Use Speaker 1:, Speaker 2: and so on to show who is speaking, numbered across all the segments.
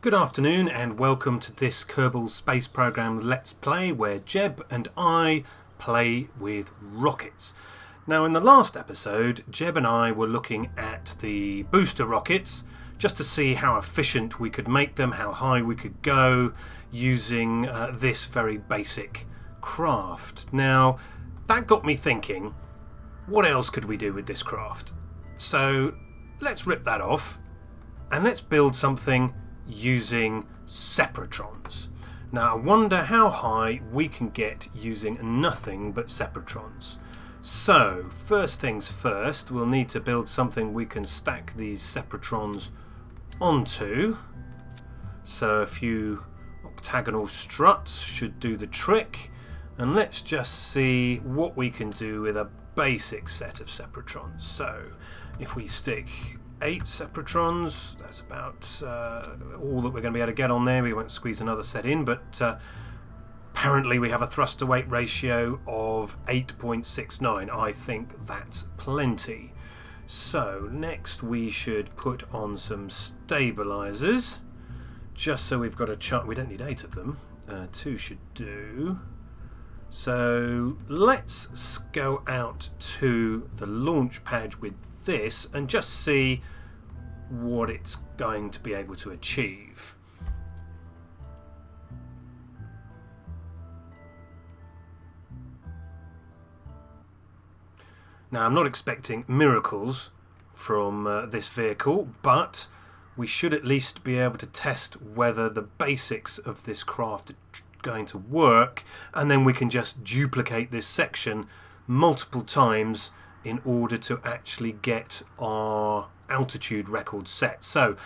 Speaker 1: Good afternoon and welcome to this Kerbal Space Program Let's Play, where Jeb and I play with rockets. Now, in the last episode, Jeb and I were looking at the booster rockets just to see how efficient we could make them, how high we could go using this very basic craft. Now, that got me thinking, what else could we do with this craft? So let's rip that off and let's build something using sepratrons. Now, I wonder how high we can get using nothing but sepratrons. So first things first, we'll need to build something we can stack these sepratrons onto. So a few octagonal struts should do the trick, and let's just see what we can do with a basic set of sepratrons. So if we stick 8 sepratrons, that's about all that we're going to be able to get on there. We won't squeeze another set in, but apparently we have a thrust to weight ratio of 8.69. I think that's plenty. So next we should put on some stabilizers, just so we've got a chart. We don't need 8 of them, 2 should do. So let's go out to the launch pad with this and just see what it's going to be able to achieve. Now, I'm not expecting miracles from this vehicle, but we should at least be able to test whether the basics of this craft are going to work, and then we can just duplicate this section multiple times in order to actually get our altitude record set. So,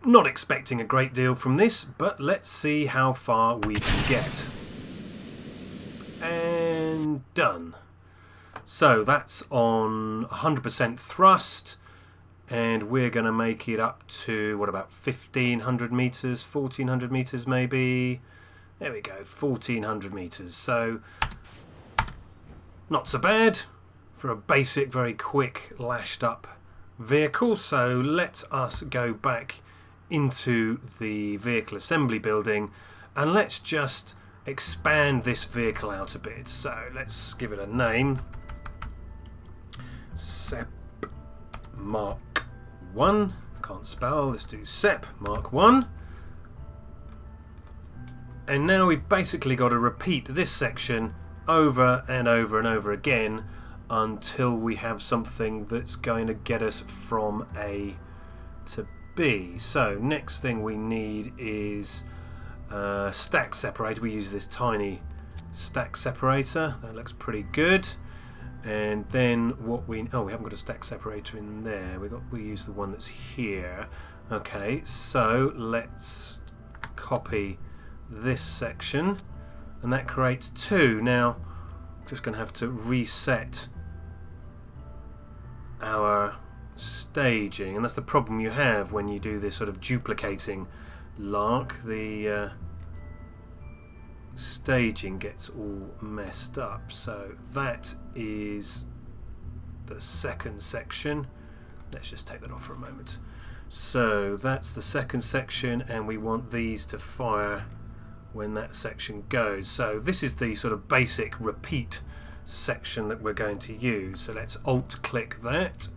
Speaker 1: not expecting a great deal from this, but let's see how far we can get. And done. So that's on 100% thrust, and we're going to make it up to, what, about 1,500 meters, 1,400 meters maybe? There we go, 1,400 meters. So, not so bad for a basic, very quick, lashed up vehicle. So let us go back into the vehicle assembly building and let's just expand this vehicle out a bit. So let's give it a name. Sep Mark 1. Can't spell, let's do Sep Mark 1. And now we've basically got to repeat this section over and over and over again until we have something that's going to get us from A to B. So next thing we need is a stack separator. We use this tiny stack separator. That looks pretty good. And then what we haven't got a stack separator in there. We use the one that's here. Okay, so let's copy this section, and that creates 2. Now I'm just going to have to reset our staging, and that's the problem you have when you do this sort of duplicating lark. The staging gets all messed up. So that is the second section. Let's just take that off for a moment. So that's the second section, and we want these to fire when that section goes. So this is the sort of basic repeat section that we're going to use. So let's alt click that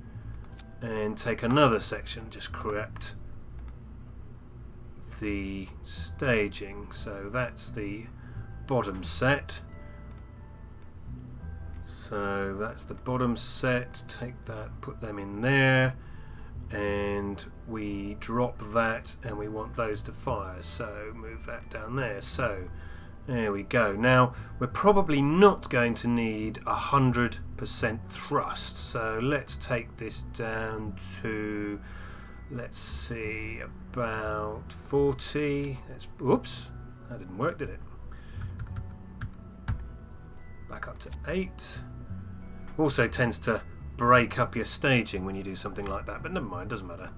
Speaker 1: and take another section, just correct the staging. So that's the bottom set. So that's the bottom set. Take that, put them in there, and we drop that, and we want those to fire, so move that down there. So there we go. Now we're probably not going to need 100% thrust, so let's take this down to, let's see, about 40. Oops, that didn't work, did it? Back up to 8. Also tends to break up your staging when you do something like that, but never mind, doesn't matter.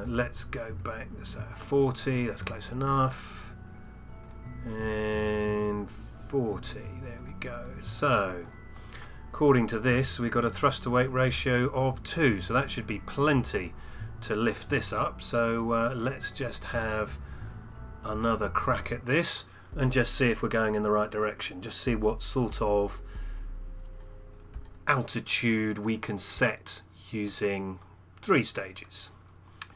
Speaker 1: Let's go back. So 40, that's close enough, and 40, there we go. So according to this, we've got a thrust to weight ratio of 2, so that should be plenty to lift this up. So let's just have another crack at this and just see if we're going in the right direction. Just see what sort of altitude we can set using 3 stages.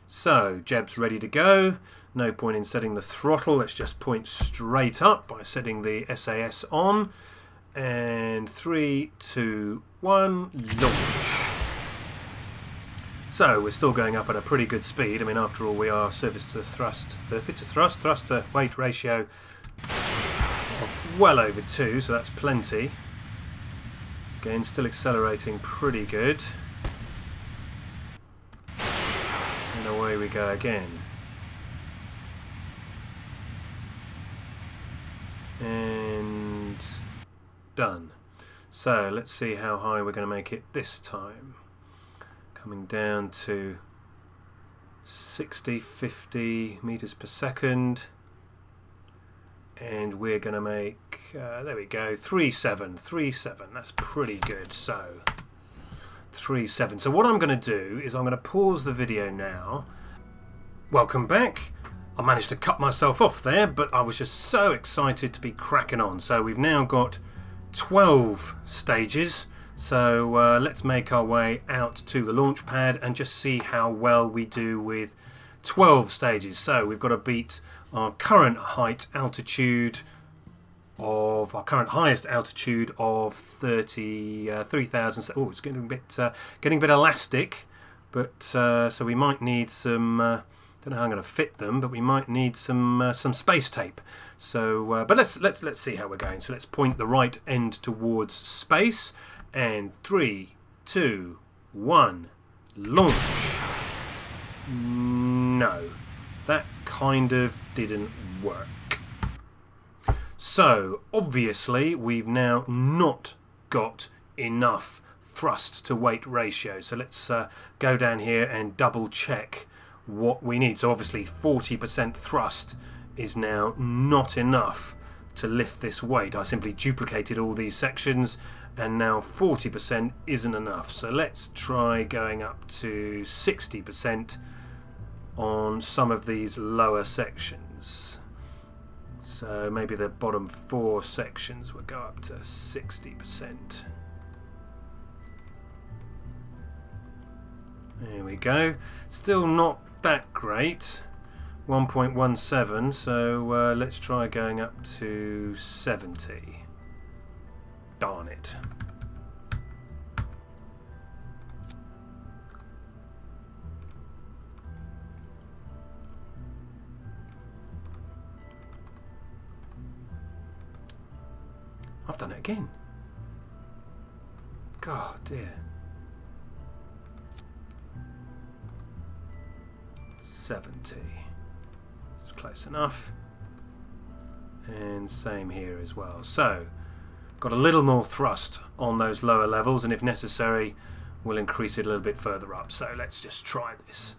Speaker 1: So Jeb's ready to go. No point in setting the throttle. Let's just point straight up by setting the SAS on. And 3, 2, 1, launch. So we're still going up at a pretty good speed. I mean, after all, we are surface to thrust, thrust to weight ratio of well over 2, so that's plenty. Again, still accelerating pretty good. And away we go again. And done. So let's see how high we're going to make it this time. Coming down to 50 meters per second. And we're going to make, there we go, 3.7. That's pretty good. So 3.7. So what I'm going to do is I'm going to pause the video now. Welcome back. I managed to cut myself off there, but I was just so excited to be cracking on. So we've now got 12 stages. So let's make our way out to the launch pad and just see how well we do with 12 stages. So we've got to beat our current highest altitude of 33,000. Oh, it's getting a bit elastic, but so we might need some. Don't know how I'm going to fit them, but we might need some space tape. So, but let's see how we're going. So let's point the right end towards space, and 3, 2, 1, launch. No, that kind of didn't work. So obviously we've now not got enough thrust to weight ratio. So let's go down here and double check what we need. So obviously 40% thrust is now not enough to lift this weight. I simply duplicated all these sections and now 40% isn't enough. So let's try going up to 60% on some of these lower sections. So maybe the bottom 4 sections will go up to 60%. There we go. Still not that great. 1.17, so let's try going up to 70. Darn it. I've done it again. God dear. 70. It's close enough. And same here as well. So, got a little more thrust on those lower levels, and if necessary, we'll increase it a little bit further up. So let's just try this.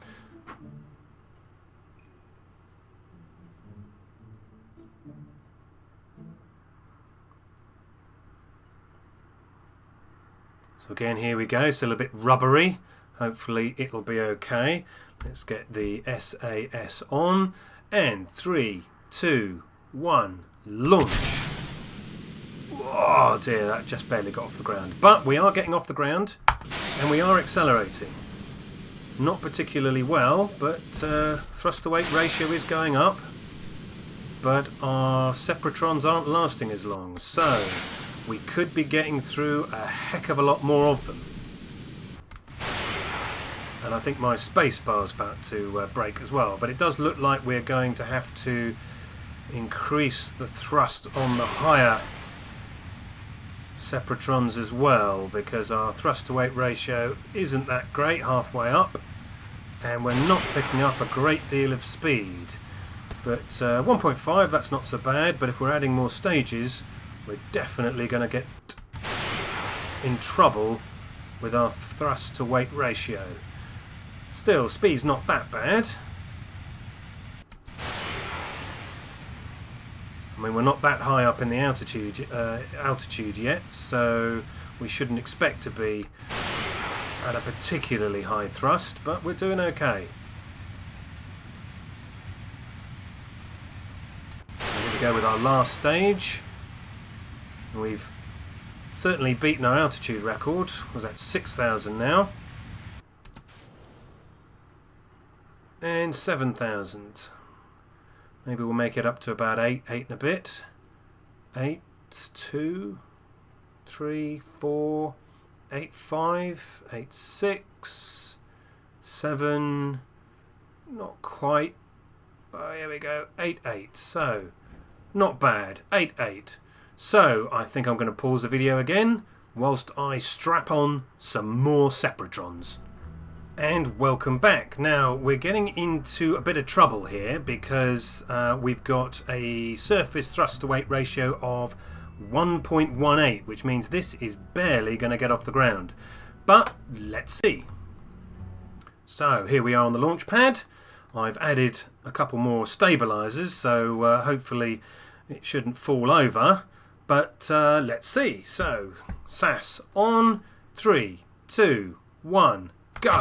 Speaker 1: So again, here we go. Still a bit rubbery. Hopefully it'll be okay. Let's get the SAS on. And 3, 2, 1, launch. Oh dear, that just barely got off the ground. But we are getting off the ground and we are accelerating. Not particularly well, but thrust to weight ratio is going up. But our sepratrons aren't lasting as long. So we could be getting through a heck of a lot more of them. And I think my space bar's about to break as well. But it does look like we're going to have to increase the thrust on the higher sepratrons as well, because our thrust to weight ratio isn't that great halfway up, and we're not picking up a great deal of speed. But 1.5, that's not so bad, but if we're adding more stages, we're definitely going to get in trouble with our thrust to weight ratio. Still, speed's not that bad. I mean, we're not that high up in the altitude yet, so we shouldn't expect to be at a particularly high thrust, but we're doing okay. And here we go with our last stage. We've certainly beaten our altitude record. Was that 6,000 now? And 7,000. Maybe we'll make it up to about 8 and a bit. 8, 2, 3, 4, 8, 5, 8, 6, 7, not quite. Oh, here we go, 8, 8. So, not bad, 8, 8. So, I think I'm going to pause the video again whilst I strap on some more sepratrons. And welcome back. Now we're getting into a bit of trouble here because we've got a surface thrust to weight ratio of 1.18, which means this is barely going to get off the ground. But let's see. So here we are on the launch pad. I've added a couple more stabilizers, so hopefully it shouldn't fall over. But let's see. So SAS on 3, 2, 1. Go!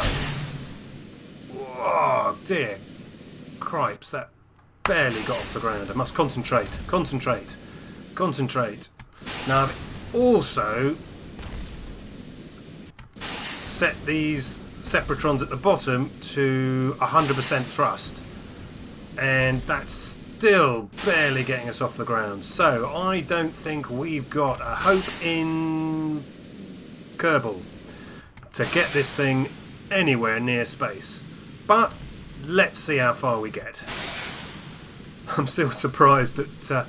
Speaker 1: Oh dear cripes, that barely got off the ground. I must concentrate. Now I've also set these sepratrons at the bottom to 100% thrust, and that's still barely getting us off the ground. So I don't think we've got a hope in Kerbal to get this thing anywhere near space, but let's see how far we get. I'm still surprised that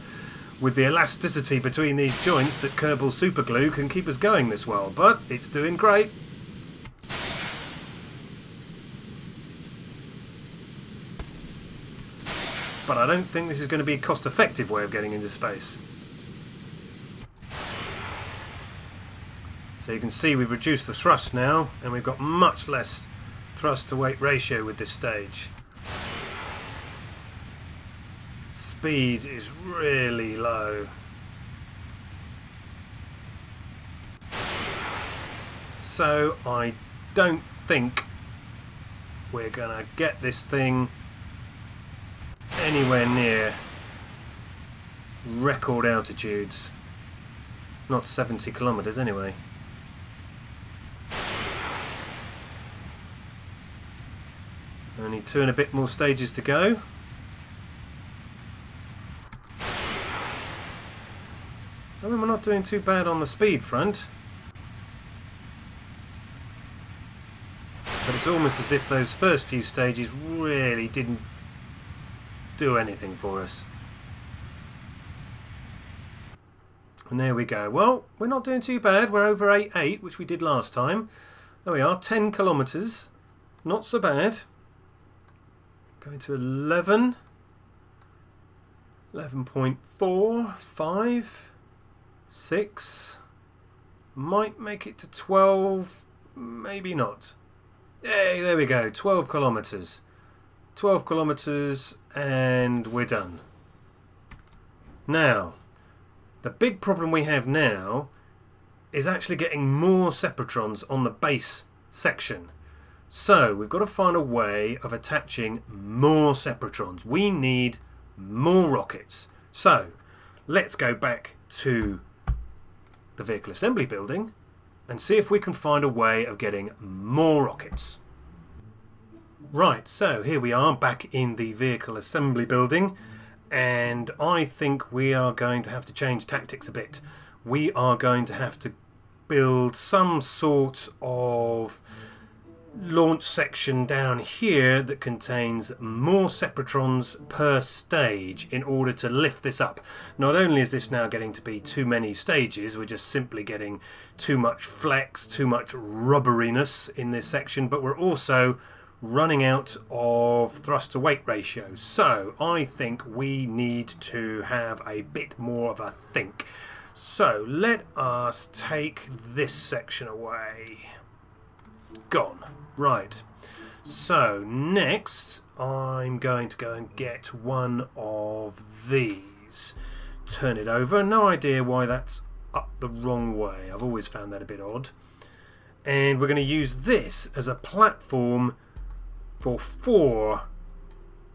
Speaker 1: with the elasticity between these joints that Kerbal superglue can keep us going this well, but it's doing great. But I don't think this is going to be a cost-effective way of getting into space. So you can see we've reduced the thrust now, and we've got much less thrust to weight ratio with this stage. Speed is really low. So I don't think we're gonna get this thing anywhere near record altitudes. Not 70 kilometers anyway. Only 2 and a bit more stages to go. I mean, we're not doing too bad on the speed front. But it's almost as if those first few stages really didn't do anything for us. And there we go. Well, we're not doing too bad. We're over 8.8, which we did last time. There we are, 10 kilometres. Not so bad. Going to 11, 11.4, 5, 6, might make it to 12, maybe not. Hey, there we go, 12 kilometres. 12 kilometres and we're done. Now, the big problem we have now is actually getting more sepratrons on the base section. So we've got to find a way of attaching more sepratrons. We need more rockets. So let's go back to the vehicle assembly building and see if we can find a way of getting more rockets. Right, so here we are back in the vehicle assembly building, and I think we are going to have to change tactics a bit. We are going to have to build some sort of launch section down here that contains more sepratrons per stage in order to lift this up. Not only is this now getting to be too many stages, we're just simply getting too much flex, too much rubberiness in this section, but we're also running out of thrust to weight ratio. So I think we need to have a bit more of a think. So let us take this section away. Gone. Right. So next I'm going to go and get one of these. Turn it over. No idea why that's up the wrong way. I've always found that a bit odd. and we're going to use this as a platform for 4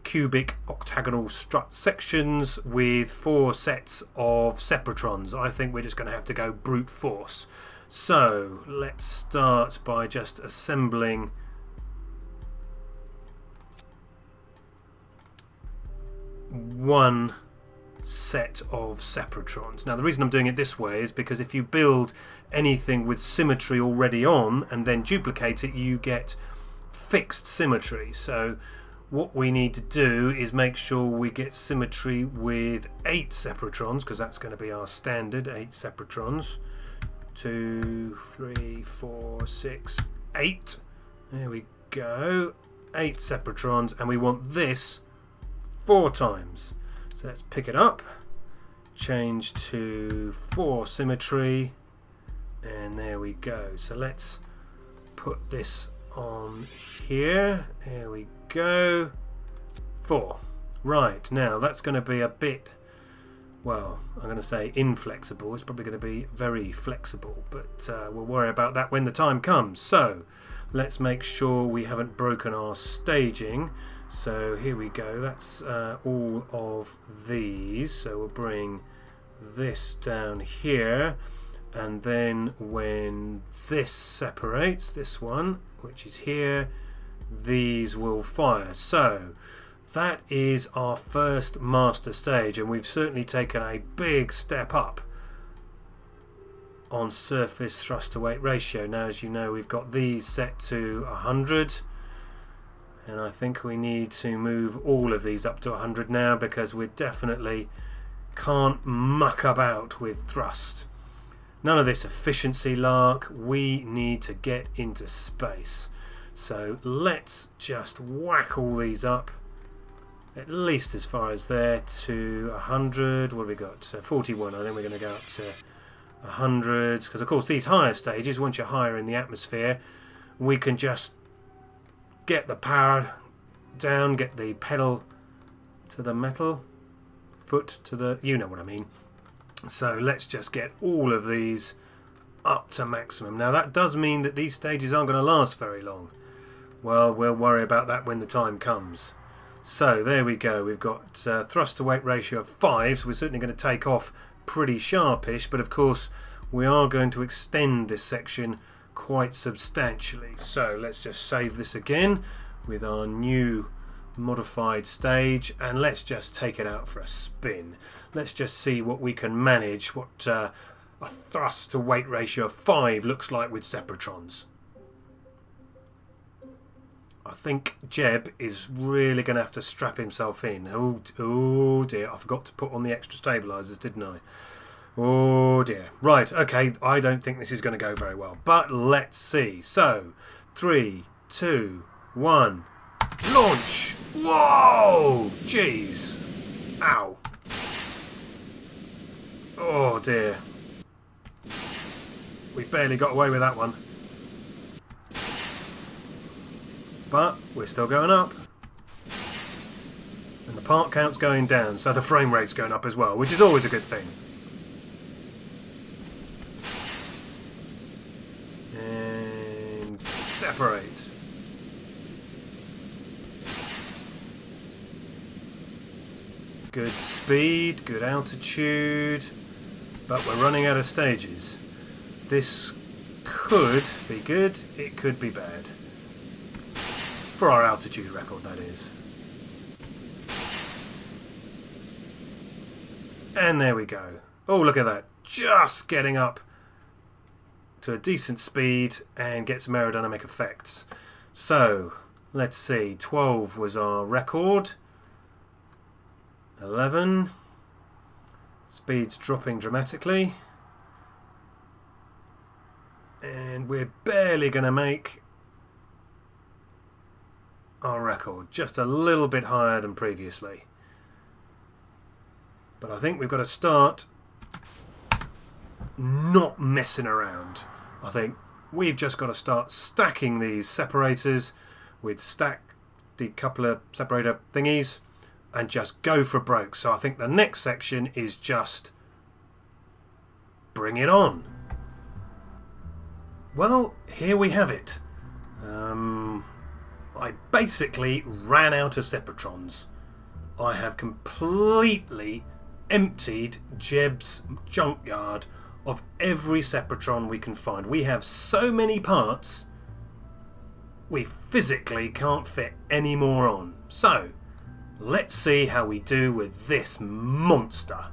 Speaker 1: cubic octagonal strut sections with 4 sets of sepratrons. I think we're just going to have to go brute force. So let's start by just assembling one set of sepratrons. Now the reason I'm doing it this way is because if you build anything with symmetry already on and then duplicate it, you get fixed symmetry. So what we need to do is make sure we get symmetry with 8 sepratrons, because that's going to be our standard 8 sepratrons. 2, 3, 4, 6, 8. There we go. 8 sepratrons, and we want this 4 times. So let's pick it up, change to 4 symmetry, and there we go. So let's put this on here. There we go. 4. Right, now that's going to be a bit, well, I'm going to say inflexible. It's probably going to be very flexible, but we'll worry about that when the time comes. So let's make sure we haven't broken our staging. So here we go, that's all of these. So we'll bring this down here, and then when this separates, this one, which is here, these will fire. So that is our first master stage, and we've certainly taken a big step up on surface thrust to weight ratio. Now, as you know, we've got these set to 100, and I think we need to move all of these up to 100 now, because we definitely can't muck about with thrust. None of this efficiency lark. We need to get into space. So let's just whack all these up, at least as far as there, to 100. What have we got? 41. I think we're going to go up to 100, because of course these higher stages, once you're higher in the atmosphere, we can just get the power down, get the pedal to the metal, foot to the, you know what I mean. So let's just get all of these up to maximum. Now that does mean that these stages aren't going to last very long. Well, we'll worry about that when the time comes. So there we go, we've got thrust to weight ratio of 5, so we're certainly going to take off pretty sharpish, but of course we are going to extend this section quite substantially. So let's just save this again with our new modified stage, and let's just take it out for a spin. Let's just see what we can manage, what a thrust to weight ratio of 5 looks like with sepratrons. I think Jeb is really going to have to strap himself in. Oh dear, I forgot to put on the extra stabilizers, didn't I? Oh dear. Right, okay, I don't think this is going to go very well, but let's see. So, 3, 2, 1, launch! Whoa! Jeez. Ow. Oh dear. We barely got away with that one. But we're still going up. And the part count's going down, so the frame rate's going up as well, which is always a good thing. And separate. Good speed, good altitude, but we're running out of stages. This could be good, it could be bad. For our altitude record, that is. And there we go. Oh, look at that. Just getting up to a decent speed and get some aerodynamic effects. So, let's see. 12 was our record. 11. Speed's dropping dramatically. And we're barely going to make our record, just a little bit higher than previously. But I think we've got to start not messing around. I think we've just got to start stacking these separators with stacked decoupler separator thingies and just go for broke. So I think the next section is just bring it on. Well, here we have it. I basically ran out of sepratrons. I have completely emptied Jeb's junkyard of every sepratron we can find. We have so many parts, we physically can't fit any more on. So, let's see how we do with this monster.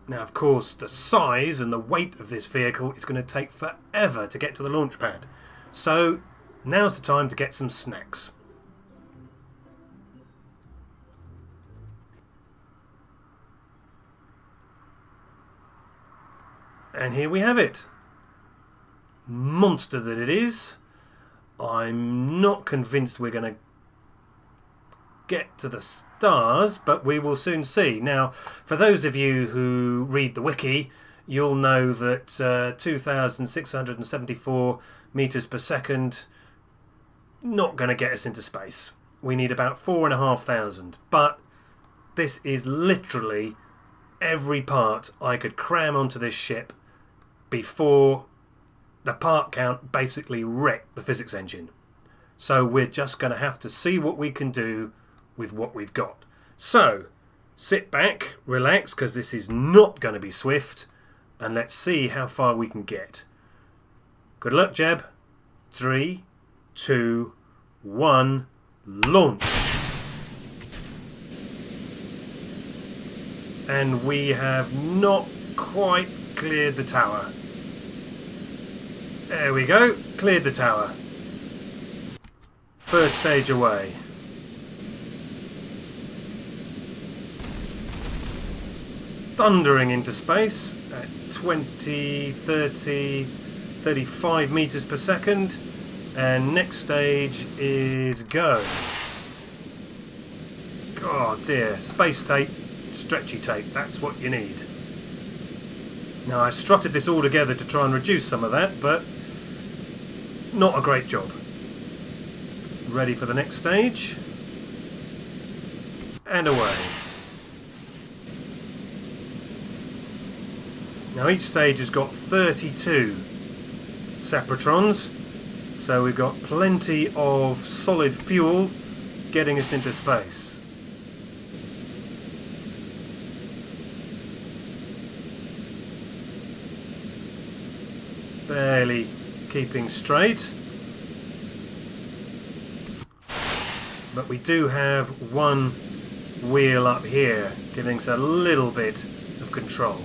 Speaker 1: Now, of course, the size and the weight of this vehicle is going to take forever to get to the launch pad. So, now's the time to get some snacks. And here we have it. Monster that it is. I'm not convinced we're going to get to the stars, but we will soon see. Now, for those of you who read the wiki, you'll know that 2,674 meters per second not going to get us into space. We need about 4,500, but this is literally every part I could cram onto this ship before the part count basically wrecked the physics engine. So we're just going to have to see what we can do with what we've got. So, sit back, relax, because this is not going to be swift, and let's see how far we can get. Good luck, Jeb. 3, 2, 1, launch. And we have not quite cleared the tower. There we go, cleared the tower. First stage away. Thundering into space at 20, 30, 35 meters per second, and next stage is go. Oh dear, space tape, stretchy tape, that's what you need. Now I strutted this all together to try and reduce some of that, but not a great job. Ready for the next stage, and away. Now each stage has got 32 sepatrons, so we've got plenty of solid fuel getting us into space. Barely keeping straight, but we do have one wheel up here giving us a little bit of control.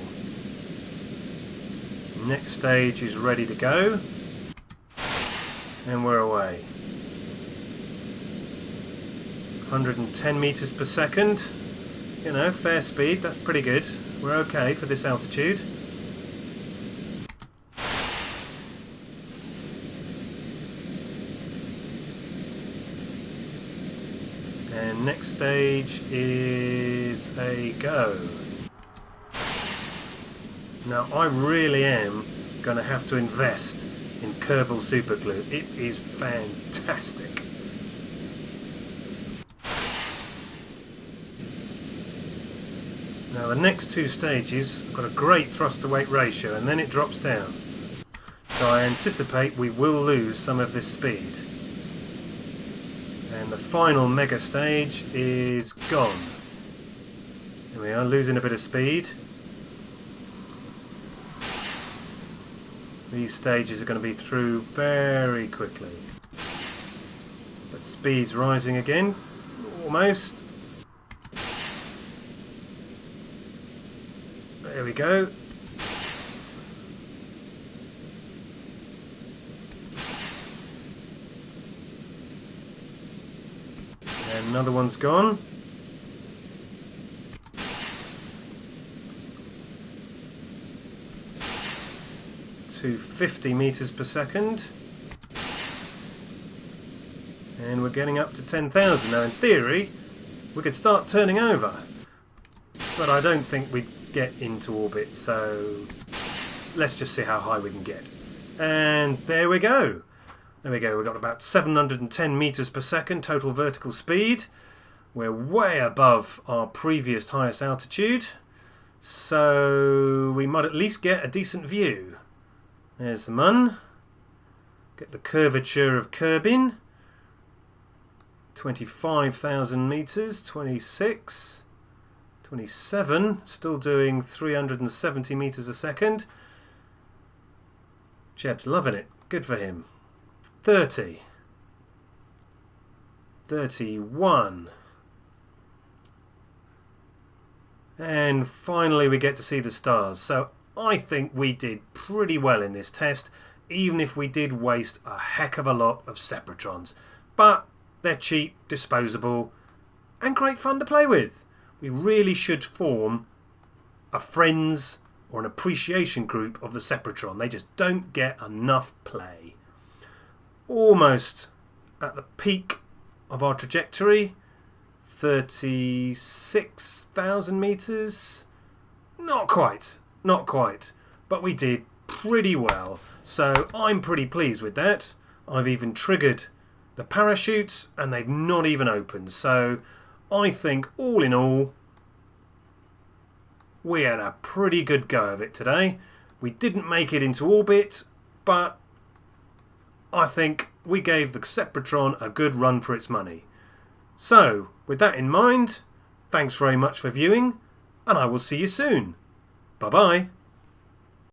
Speaker 1: Next stage is ready to go, and we're away. 110 meters per second, you know, fair speed, that's pretty good. We're okay for this altitude. And next stage is a go. Now I really am going to have to invest in Kerbal Superglue. It is fantastic. Now the next two stages have got a great thrust to weight ratio, and then it drops down. So I anticipate we will lose some of this speed. And the final mega stage is gone. There we are, losing a bit of speed. These stages are going to be through very quickly. But speed's rising again, almost. There we go. And another one's gone. To 50 meters per second, and we're getting up to 10,000. Now in theory we could start turning over, but I don't think we'd get into orbit, so let's just see how high we can get. And there we go. There we go. We've got about 710 meters per second total vertical speed. We're way above our previous highest altitude, so we might at least get a decent view. There's the Mun. Get the curvature of Kerbin. 25,000 meters, 26, 27, still doing 370 meters a second. Jeb's loving it. Good for him. 30, 31, and finally we get to see the stars. So I think we did pretty well in this test, even if we did waste a heck of a lot of sepratrons. But they're cheap, disposable, and great fun to play with. We really should form a friends or an appreciation group of the sepratron. They just don't get enough play. Almost at the peak of our trajectory, 36,000 meters. Not quite, but we did pretty well. So I'm pretty pleased with that. I've even triggered the parachutes and they've not even opened. So I think all in all, we had a pretty good go of it today. We didn't make it into orbit, but I think we gave the sepratron a good run for its money. So, with that in mind, thanks very much for viewing, and I will see you soon. Bye bye.